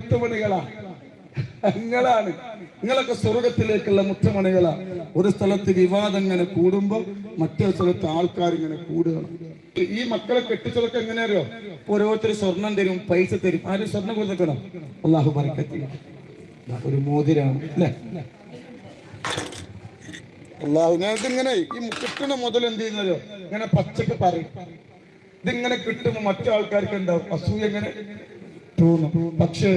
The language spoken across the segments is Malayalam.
മുത്തുമണികളാ, നിങ്ങളാണ്. നിങ്ങളൊക്കെ സ്വർഗത്തിലേക്കുള്ള മുത്തുമണികളാ. ഒരു സ്ഥലത്ത് വിവാദം ഇങ്ങനെ കൂടുമ്പോ മറ്റൊരു സ്ഥലത്ത് ആൾക്കാർ ഇങ്ങനെ കൂടുകയാണ്. ഈ മക്കളെ കെട്ടിച്ചതൊക്കെ എങ്ങനെയാറിയോ? ഓരോരുത്തർ സ്വർണം തരും, പൈസ തരും. ആരും സ്വർണം കൊടുത്തിട്ടോ? അള്ളാഹു ബറക്കത്ത്. ഒരു മോതിരാണ് അല്ലേ? അള്ളാഹു ഇതിങ്ങനെ ഈ കിട്ടണ മുതൽ എന്ത് ചെയ്യുന്നല്ലോ ഇങ്ങനെ പച്ചക്ക് പറയും. ഇതിങ്ങനെ കിട്ടുമ്പോ മറ്റു ആൾക്കാർക്ക് എന്താവും? അസൂയ എങ്ങനെ തോന്നും. പക്ഷെ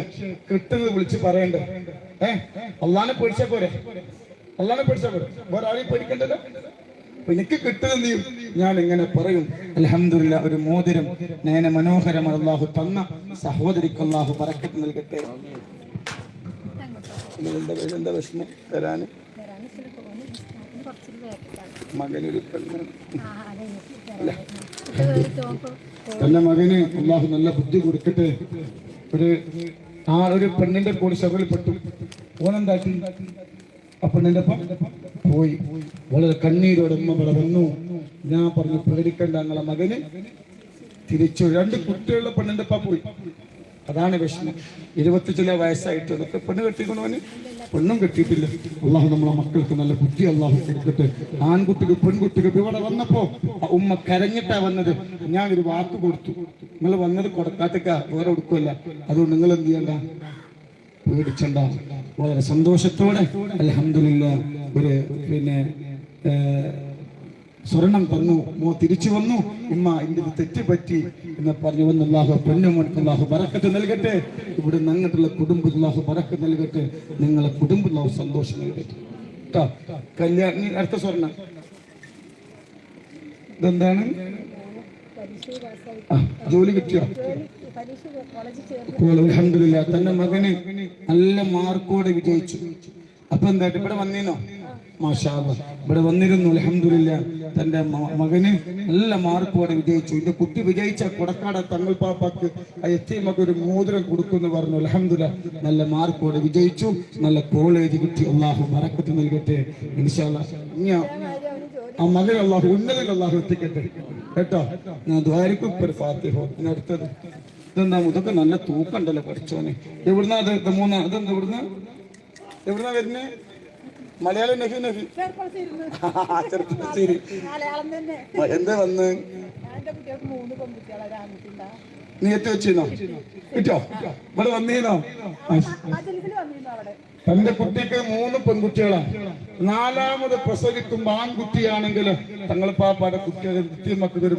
കിട്ടുന്നത് വിളിച്ച് പറയണ്ടേ? അള്ളാനെ പേടിച്ചാ പോരെ, അള്ളാനെ പേടിച്ചാ പോരെ, വേറെ ആരെയും പേടിക്കണ്ടല്ലോ. എനിക്ക് കിട്ടുന്നത് ഞാൻ ഇങ്ങനെ പറയും. അൽഹംദുലില്ലാ, ഒരു മോതിരം നേനെ മനോഹരമാണ് അള്ളാഹു തന്ന സഹോദരിക്ക് അള്ളാഹു ബറക്കത്ത് നൽകട്ടെ. എന്താ വിഷമം തരാന്? മകനൊരു തന്റെ മകന് അള്ളാഹു നല്ല ബുദ്ധി കൊടുക്കട്ടെ. ഒരു പെണ്ണിന്റെ കൂടെ ശബരിൽപ്പെട്ടു. ഓനെന്താക്കി? ആ പെണ്ണിന്റെ പോയി. വളരെ കണ്ണീരോടെ ഉമ്മ ഇവിടെ വന്നു. ഞാൻ പറഞ്ഞു പേടിക്കണ്ട, ഞങ്ങളെ മകന് തിരിച്ചു. 2 കുട്ടികളുടെ പെണ്ണിന്റെ പോയി. അതാണ് വിഷമം. 20 ചില വയസ്സായിട്ട് പെണ്ണ് കെട്ടിക്കൊണ്ടവന് പെണ്ണും കെട്ടിയിട്ടില്ല. അള്ളാഹു നമ്മളെ മക്കൾക്ക് നല്ല ബുദ്ധി അള്ളാഹു കൊടുക്കട്ടെ. ആൺകുട്ടികൾ പെൺകുട്ടികൾ ഇവിടെ വന്നപ്പോ ഉമ്മ കരഞ്ഞിട്ടാ വന്നത്. ഞാൻ ഒരു വാക്ക് കൊടുത്തു, നിങ്ങൾ വന്നത് കൊടുക്കാത്തക്ക വേറെ കൊടുക്കുമല്ല, അതുകൊണ്ട് നിങ്ങൾ എന്ത് ചെയ്യണ്ട, പേടിച്ചണ്ട. വളരെ സന്തോഷത്തോടെ അൽഹംദുലില്ലാ പിന്നെ സ്വർണം തന്നു. തിരിച്ചു വന്നു. ഉമ്മ എന്റെ തെറ്റ് പറ്റി എന്ന് പറഞ്ഞു വന്ന് അല്ലാഹു പെണ്ണുമോൾക്ക് അല്ലാഹു ബറക്കത്ത് നൽകട്ടെ. ഇവിടെ ഞങ്ങളുടെ കുടുംബം അല്ലാഹു ബറക്കത്ത് നൽകട്ടെ. നിങ്ങളെ കുടുംബം അല്ലാഹു സന്തോഷം നൽകട്ടെ. കല്യാണി അടുത്ത സ്വർണം ഇതെന്താണ്? ജോലി കിട്ടിയോ? അൽഹംദുലില്ലാ, തന്റെ മകന് നല്ല മാർക്കോടെ വിജയിച്ചു. അപ്പൊ എന്തായിട്ട് ഇവിടെ വന്നീനോ? മാഷാ അല്ലാഹ്, ഇവിടെ വന്നിരുന്നു. അൽഹംദുലില്ലാ, തന്റെ മകന് നല്ല മാർക്കോടെ വിജയിച്ചു. എന്റെ കുട്ടി വിജയിച്ച കൊടക്കാട് തങ്ങൾ പാപ്പാക്ക് എത്തിമക്ക് ഒരു മോതിരം കൊടുക്കുമെന്ന് പറഞ്ഞു. അൽഹംദുലില്ലാ, നല്ല മാർക്കോടെ വിജയിച്ചു. നല്ല കോളേജ് കിട്ടി. അള്ളാഹു ബറക്കത്ത് നൽകട്ടെ. ഇൻഷാ അല്ലാഹ് ആ മകൻ അള്ളാഹു ഉന്നതൻ അള്ളാഹു എത്തിക്കട്ടെ കേട്ടോ. ഞാൻ ദ്വാരിക്കും ഒരു ഫാത്തിഹ. അടുത്തത് ഇതെന്താ? ഇതൊക്കെ നല്ല തൂക്കണ്ടല്ലോ പഠിച്ചോനെ. എവിടുന്നാ അത്? ഇതെന്താ? എവിടുന്നാ വരുന്നേ? മലയാളം നഫി നഫി ചെറുപ്പശ്ശേരി. എന്താ വന്ന് നീ എത്തി വെച്ചിരുന്നോ? കിട്ടോ? ഇവിടെ വന്നീനോ? തന്റെ കുട്ടിക്ക് 3 പെൺകുട്ടികളാണ്. 4ാമത് പ്രസവിക്കുമ്പോ ആൺകുട്ടിയാണെങ്കിൽ തങ്ങൾ പാപ്പാടെ കുട്ടികൾ മക്കൾക്ക് ഒരു